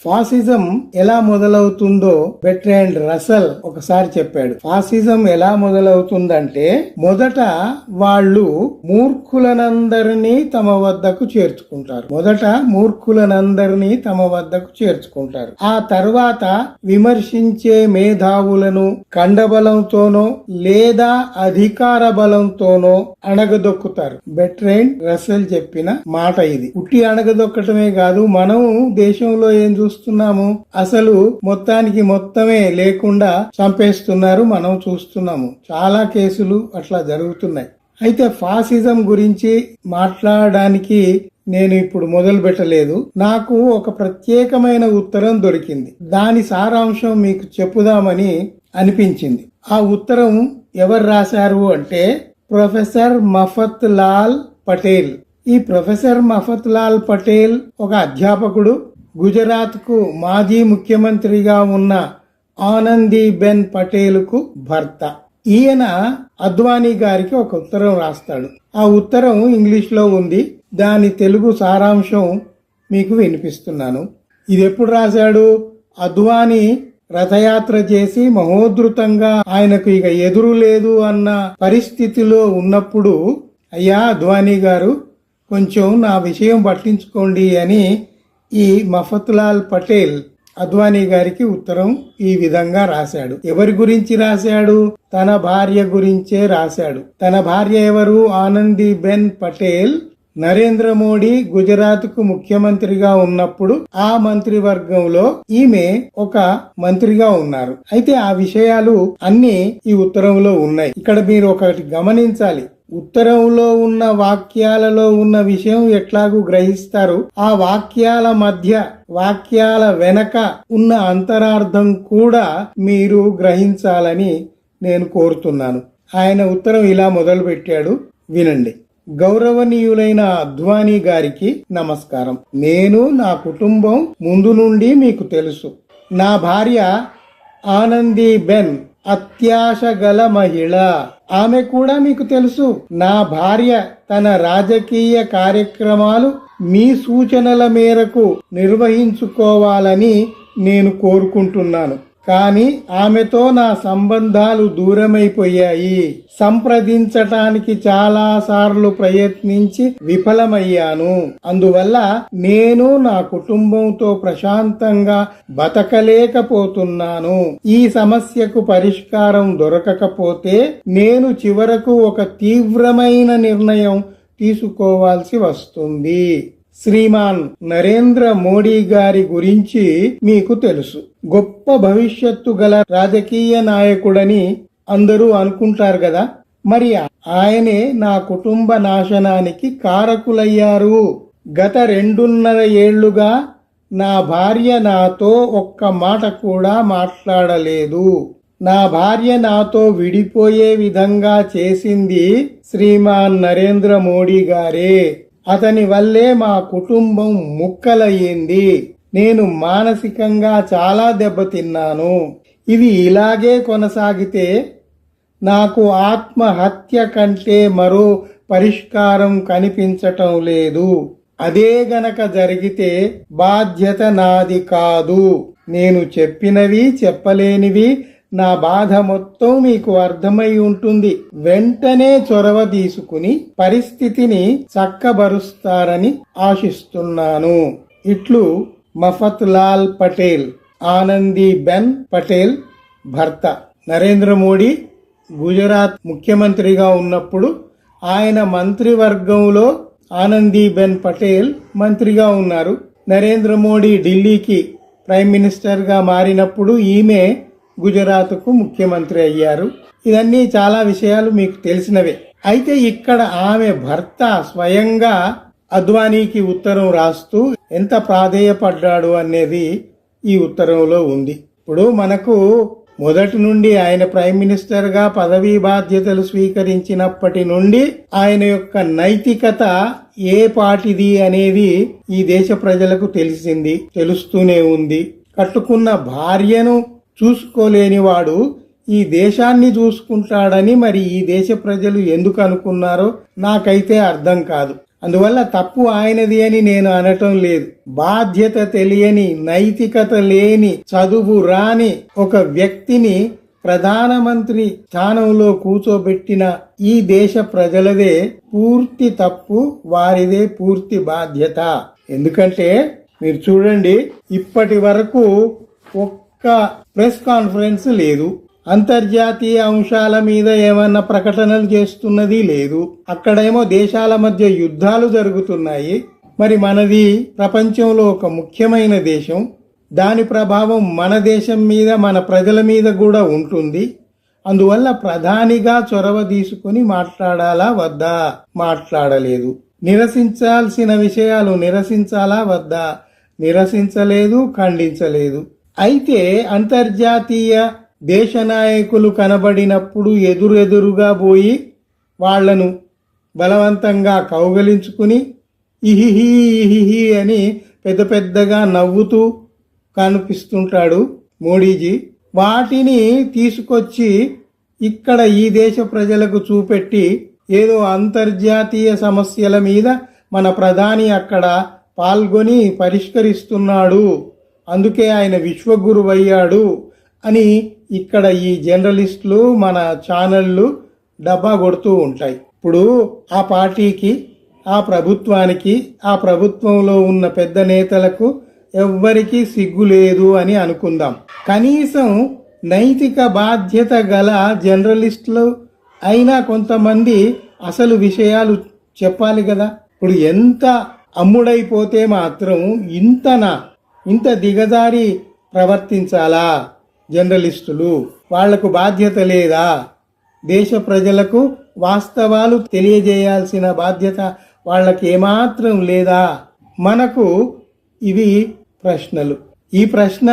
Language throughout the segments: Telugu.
ఫాసిజం ఎలా మొదలవుతుందో బెర్ట్రాండ్ రసల్ ఒకసారి చెప్పాడు. ఫాసిజం ఎలా మొదలవుతుందంటే మొదట వాళ్ళు మూర్ఖులనందరినీ తమ వద్దకు చేర్చుకుంటారు. ఆ తర్వాత విమర్శించే మేధావులను కండబలంతోనో లేదా అధికార బలంతోనో అణగదొక్కుతారు. బెర్ట్రాండ్ రసల్ చెప్పిన మాట ఇది. ఉట్టి అణగదొక్కటమే కాదు, మనం దేశంలో ఏం చూస్తున్నాము, అసలు మొత్తమే లేకుండా చంపేస్తున్నారు. మనం చూస్తున్నాము, చాలా కేసులు అట్లా జరుగుతున్నాయి. అయితే ఫాసిజం గురించి మాట్లాడడానికి నేను ఇప్పుడు మొదలు పెట్టలేదు. నాకు ఒక ప్రత్యేకమైన ఉత్తరం దొరికింది. దాని సారాంశం మీకు చెప్పుదామని అనిపించింది. ఆ ఉత్తరం ఎవరు రాశారు అంటే ప్రొఫెసర్ మఫత్ లాల్ పటేల్. ఈ ప్రొఫెసర్ మఫత్ లాల్ పటేల్ ఒక అధ్యాపకుడు. గుజరాత్ కు మాజీ ముఖ్యమంత్రిగా ఉన్న ఆనందీబెన్ పటేల్ కు భర్త. ఈయన అద్వానీ గారికి ఒక ఉత్తరం రాస్తాడు. ఆ ఉత్తరం ఇంగ్లీష్ లో ఉంది. దాని తెలుగు సారాంశం మీకు వినిపిస్తున్నాను. ఇది ఎప్పుడు రాశాడు? అద్వానీ రథయాత్ర చేసి మహోద్ధృతంగా ఆయనకు ఇక ఎదురు లేదు అన్న పరిస్థితిలో ఉన్నప్పుడు, అయ్యా అద్వానీ గారు కొంచెం నా విషయం పట్టించుకోండి అని ఈ మఫత్లాల్ పటేల్ అద్వానీ గారికి ఉత్తరం ఈ విధంగా రాశాడు. ఎవరి గురించి రాశాడు? తన భార్య గురించే రాశాడు. తన భార్య ఎవరు? ఆనందీబెన్ పటేల్. నరేంద్ర మోడీ గుజరాత్ కు ముఖ్యమంత్రిగా ఉన్నప్పుడు ఆ మంత్రివర్గంలో ఈమె ఒక మంత్రిగా ఉన్నారు. అయితే ఆ విషయాలు అన్ని ఈ ఉత్తరంలో ఉన్నాయి. ఇక్కడ మీరు ఒకటి గమనించాలి. ఉత్తరంలో ఉన్న వాక్యాలలో ఉన్న విషయం ఎట్లాగూ గ్రహిస్తారు, ఆ వాక్యాల మధ్య, వాక్యాల వెనక ఉన్న అంతరార్థం కూడా మీరు గ్రహించాలని నేను కోరుతున్నాను. ఆయన ఉత్తరం ఇలా మొదలు పెట్టాడు, వినండి. గౌరవనీయులైన అద్వానీ గారికి నమస్కారం. నేను, నా కుటుంబం ముందు నుండి మీకు తెలుసు. నా భార్య ఆనందీబెన్ అత్యాశ గల మహిళ. ఆమె కూడా మీకు తెలుసు. నా భార్య తన రాజకీయ కార్యక్రమాలు మీ సూచనల మేరకు నిర్వహించుకోవాలని నేను కోరుకుంటున్నాను. కానీ ఆమెతో నా సంబంధాలు దూరమైపోయాయి. సంప్రదించటానికి చాలా సార్లు ప్రయత్నించి విఫలమయ్యాను. అందువల్ల నేను నా కుటుంబంతో ప్రశాంతంగా బతకలేకపోతున్నాను. ఈ సమస్యకు పరిష్కారం దొరకకపోతే నేను చివరకు ఒక తీవ్రమైన నిర్ణయం తీసుకోవాల్సి వస్తుంది. శ్రీమాన్ నరేంద్ర మోడీ గారి గురించి మీకు తెలుసు. గొప్ప భవిష్యత్తు గల రాజకీయ నాయకుడని అందరూ అనుకుంటారు కదా. మరి ఆయనే నా కుటుంబ నాశనానికి కారకులయ్యారు. గత 2.5 ఏళ్లుగా నా భార్య నాతో ఒక్క మాట కూడా మాట్లాడలేదు. నా భార్య నాతో విడిపోయే విధంగా చేసింది శ్రీమాన్ నరేంద్ర మోడీ గారే. అతని వల్లే మా కుటుంబం ముక్కలయ్యింది. నేను మానసికంగా చాలా దెబ్బతిన్నాను. ఇది ఇలాగే కొనసాగితే నాకు ఆత్మహత్య కంటే మరో పరిష్కారం కనిపించటం లేదు. అదే గనక జరిగితే బాధ్యత నాది కాదు. నేను చెప్పినవి చెప్పలేనివి, నా బాధ మొత్తం మీకు అర్థమై ఉంటుంది. వెంటనే చొరవ తీసుకుని పరిస్థితిని చక్కబరుస్తారని ఆశిస్తున్నాను. ఇట్లు మఫత్ లాల్ పటేల్, ఆనందీబెన్ పటేల్ భర్త. నరేంద్ర మోడీ గుజరాత్ ముఖ్యమంత్రిగా ఉన్నప్పుడు ఆయన మంత్రివర్గంలో ఆనందీబెన్ పటేల్ మంత్రిగా ఉన్నారు. నరేంద్ర మోడీ ఢిల్లీకి ప్రైమ్ మినిస్టర్ గా మారినప్పుడు ఈమె గుజరాత్ కు ముఖ్యమంత్రి అయ్యారు. ఇవన్నీ చాలా విషయాలు మీకు తెలిసినవే. అయితే ఇక్కడ ఆమె భర్త స్వయంగా అద్వానీకి ఉత్తరం రాస్తూ ఎంత ప్రాధేయపడ్డాడు అనేది ఈ ఉత్తరంలో ఉంది. ఇప్పుడు మనకు మొదటి నుండి ఆయన ప్రైమ్ మినిస్టర్ గా పదవీ బాధ్యతలు స్వీకరించినప్పటి నుండి ఆయన యొక్క నైతికత ఏ పాటిది అనేది ఈ దేశ ప్రజలకు తెలుస్తూనే ఉంది. కట్టుకున్న భార్యను చూసుకోలేనివాడు ఈ దేశాన్ని చూసుకుంటాడని మరి ఈ దేశ ప్రజలు ఎందుకు అనుకున్నారో నాకైతే అర్థం కాదు. అందువల్ల తప్పు ఆయనది అని నేను అనటం లేదు. బాధ్యత తెలియని, నైతికత లేని, చదువు రాని ఒక వ్యక్తిని ప్రధానమంత్రి స్థానంలో కూర్చోబెట్టిన ఈ దేశ ప్రజలదే పూర్తి తప్పు, వారిదే పూర్తి బాధ్యత. ఎందుకంటే మీరు చూడండి, ఇప్పటి వరకు ఒక్క ప్రెస్ కాన్ఫరెన్స్ లేదు, అంతర్జాతీయ అంశాల మీద ఏమన్నా ప్రకటనలు చేస్తున్నది లేదు. అక్కడేమో దేశాల మధ్య యుద్ధాలు జరుగుతున్నాయి. మరి మనది ప్రపంచంలో ఒక ముఖ్యమైన దేశం, దాని ప్రభావం మన దేశం మీద, మన ప్రజల మీద కూడా ఉంటుంది. అందువల్ల ప్రధానిగా చొరవ తీసుకుని మాట్లాడాలా వద్దా? మాట్లాడలేదు. నిరసించాల్సిన విషయాలు నిరసించాలా వద్దా? నిరసించలేదు, ఖండించలేదు. అయితే అంతర్జాతీయ దేశ నాయకులు కనబడినప్పుడు ఎదురెదురుగా పోయి వాళ్లను బలవంతంగా కౌగలించుకుని ఇహిహి ఇహిహి అని పెద్ద పెద్దగా నవ్వుతూ కనిపిస్తుంటాడు మోడీజీ. వాటిని తీసుకొచ్చి ఇక్కడ ఈ దేశ ప్రజలకు చూపెట్టి ఏదో అంతర్జాతీయ సమస్యల మీద మన ప్రధాని అక్కడ పాల్గొని పరిష్కరిస్తున్నాడు, అందుకే ఆయన విశ్వగురువయ్యాడు అని ఇక్కడ ఈ జర్నలిస్టులు, మన ఛానళ్లు డబ్బా కొడుతూ ఉంటాయి. ఇప్పుడు ఆ పార్టీకి, ఆ ప్రభుత్వానికి, ఆ ప్రభుత్వంలో ఉన్న పెద్ద నేతలకు ఎవ్వరికీ సిగ్గు లేదు అని అనుకుందాం. కనీసం నైతిక బాధ్యత గల జర్నలిస్టులు అయినా కొంతమంది అసలు విషయాలు చెప్పాలి కదా. ఇప్పుడు ఎంత అమ్ముడైపోతే మాత్రం ఇంత దిగజారి ప్రవర్తించాలా జర్నలిస్టులు? వాళ్లకు బాధ్యత లేదా? దేశ ప్రజలకు వాస్తవాలు తెలియజేయాల్సిన బాధ్యత వాళ్ళకి ఏమాత్రం లేదా? మనకు ఇవి ప్రశ్నలు. ఈ ప్రశ్న,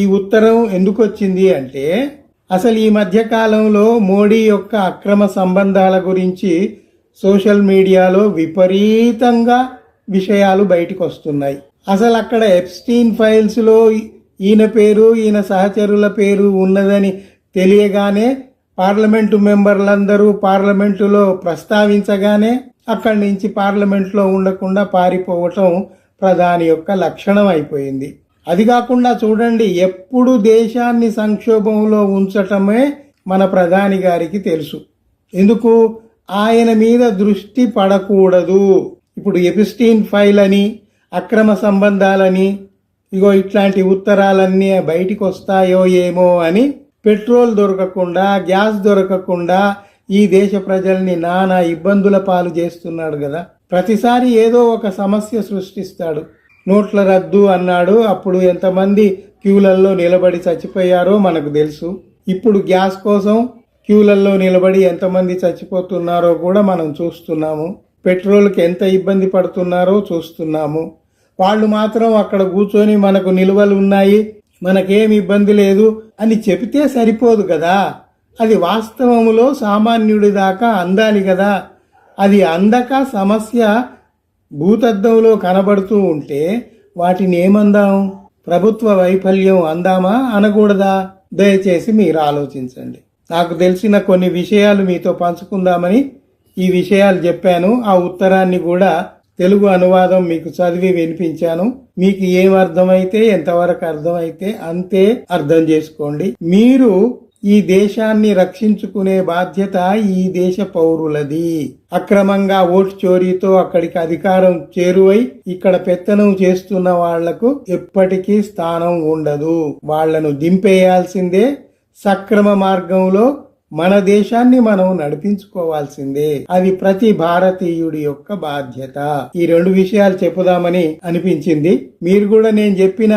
ఈ ఉత్తరం ఎందుకు వచ్చింది అంటే, అసలు ఈ మధ్య కాలంలో మోడీ యొక్క అక్రమ సంబంధాల గురించి సోషల్ మీడియాలో విపరీతంగా విషయాలు బయటకు వస్తున్నాయి. అసలు అక్కడ ఎప్స్టీన్ ఫైల్స్ లో ఈయన పేరు, ఈయన సహచరుల పేరు ఉన్నదని తెలియగానే పార్లమెంటు మెంబర్లందరూ పార్లమెంటులో ప్రస్తావించగానే అక్కడి నుంచి పార్లమెంట్లో ఉండకుండా పారిపోవటం ప్రధాని యొక్క లక్షణం అయిపోయింది. అది కాకుండా చూడండి, ఎప్పుడు దేశాన్ని సంక్షోభంలో ఉంచటమే మన ప్రధాని గారికి తెలుసు. ఎందుకు? ఆయన మీద దృష్టి పడకూడదు. ఇప్పుడు ఎపిస్టీన్ ఫైల్ అని, అక్రమ సంబంధాలని, ఇగో ఇట్లాంటి ఉత్తరాలన్నీ బయటికి వస్తాయో ఏమో అని పెట్రోల్ దొరకకుండా, గ్యాస్ దొరకకుండా ఈ దేశ ప్రజల్ని నానా ఇబ్బందుల పాలు చేస్తున్నాడు కదా. ప్రతిసారి ఏదో ఒక సమస్య సృష్టిస్తాడు. నోట్ల రద్దు అన్నాడు, అప్పుడు ఎంతమంది క్యూలల్లో నిలబడి చచ్చిపోయారో మనకు తెలుసు. ఇప్పుడు గ్యాస్ కోసం క్యూలల్లో నిలబడి ఎంతమంది చచ్చిపోతున్నారో కూడా మనం చూస్తున్నాము. పెట్రోల్కి ఎంత ఇబ్బంది పడుతున్నారో చూస్తున్నాము. వాళ్ళు మాత్రం అక్కడ కూర్చొని మనకు నిల్వలు ఉన్నాయి, మనకేం ఇబ్బంది లేదు అని చెబితే సరిపోదు కదా. అది వాస్తవములో సామాన్యుడి దాకా అందాలి కదా. అది అందక సమస్య భూతద్దంలో కనబడుతూ ఉంటే వాటిని ఏమందాం? ప్రభుత్వ వైఫల్యం అందామా, అనకూడదా? దయచేసి మీరు ఆలోచించండి. నాకు తెలిసిన కొన్ని విషయాలు మీతో పంచుకుందామని ఈ విషయాలు చెప్పాను. ఆ ఉత్తరాన్ని కూడా తెలుగు అనువాదం మీకు చదివి వినిపించాను. మీకు ఏం అర్థమైతే, ఎంతవరకు అర్థమైతే అంతే అర్థం చేసుకోండి. మీరు ఈ దేశాన్ని రక్షించుకునే బాధ్యత ఈ దేశ పౌరులది. అక్రమంగా ఓటు చోరీతో అక్కడికి అధికారం చేరువై ఇక్కడ పెత్తనం చేస్తున్న వాళ్లకు ఎప్పటికీ స్థానం ఉండదు. వాళ్లను దింపేయాల్సిందే. సక్రమ మార్గంలో మన దేశాన్ని మనం నడిపించుకోవాల్సిందే. అది ప్రతి భారతీయుడి యొక్క బాధ్యత. ఈ రెండు విషయాలు చెప్పుదామని అనిపించింది. మీరు కూడా నేను చెప్పిన